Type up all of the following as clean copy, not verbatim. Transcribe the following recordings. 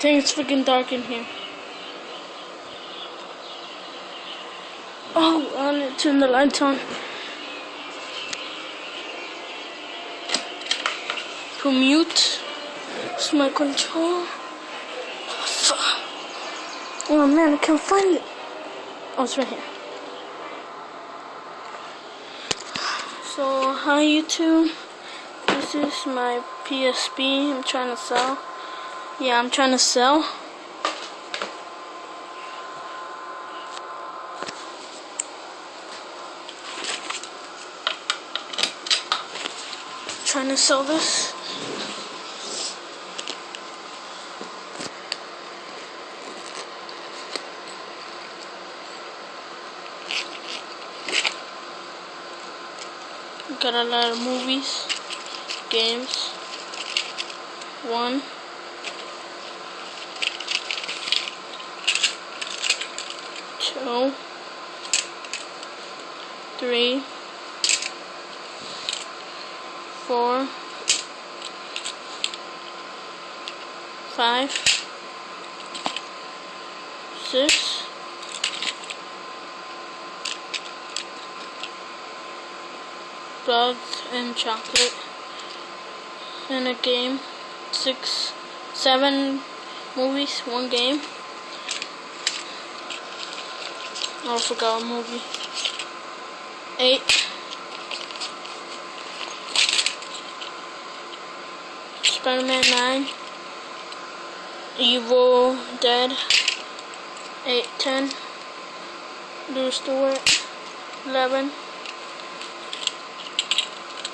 Dang, it's freaking dark in here. Oh, I need to turn the lights on. To mute. It's my control. Oh man, I can't find it. Oh, it's right here. So, hi YouTube. This is my PSP I'm trying to sell. Yeah, I'm trying to sell. Trying to sell this. Got a lot of movies, games. 1, 2, 3, 4, 5, 6, 12 and chocolate, and a game. 6, 7 movies, 1 game. I forgot a movie. 8. Spider-Man 9. Evil Dead 8, 10. Lou Stewart 11.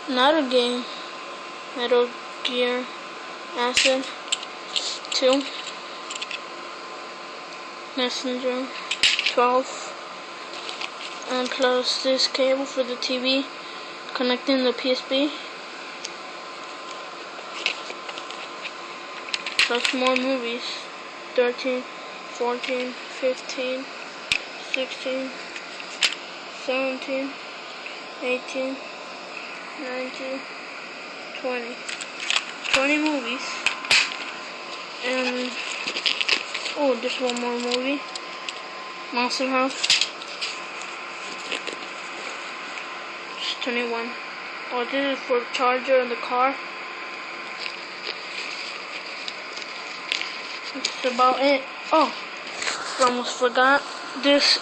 Another game. Metal Gear Acid 2. Messenger 12. And plus this cable for the TV connecting the PSP. Plus more movies. 13, 14, 15, 16, 17, 18, 19, 20. 20 movies. And oh, there's one more movie. Monster House. It's 21. Oh, this is for the charger in the car. That's about it. Oh, almost forgot this.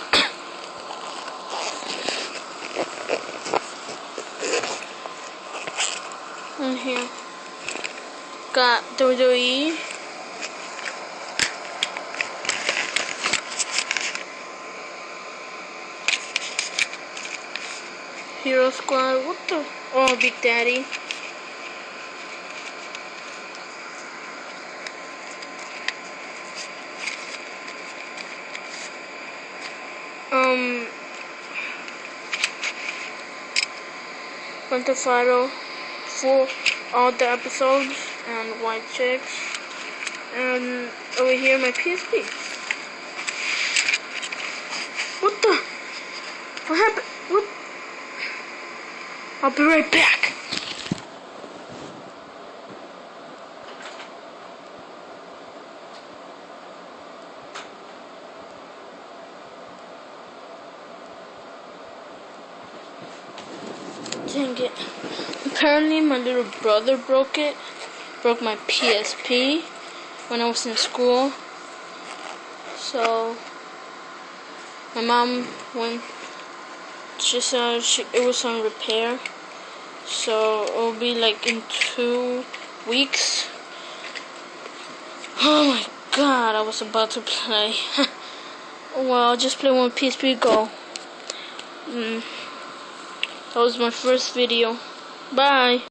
In here. Got WWE. Hero Squad. What the? Oh, Big Daddy. Quantified for all the episodes and White Chicks, and over here my PSP. What the? What happened? What? I'll be right back. Dang it. Apparently my little brother broke my PSP when I was in school. So my mom went, she said it was on repair. So it'll be like in 2 weeks. Oh my god, I was about to play. Well, I'll just play when PSP go. That was my first video. Bye.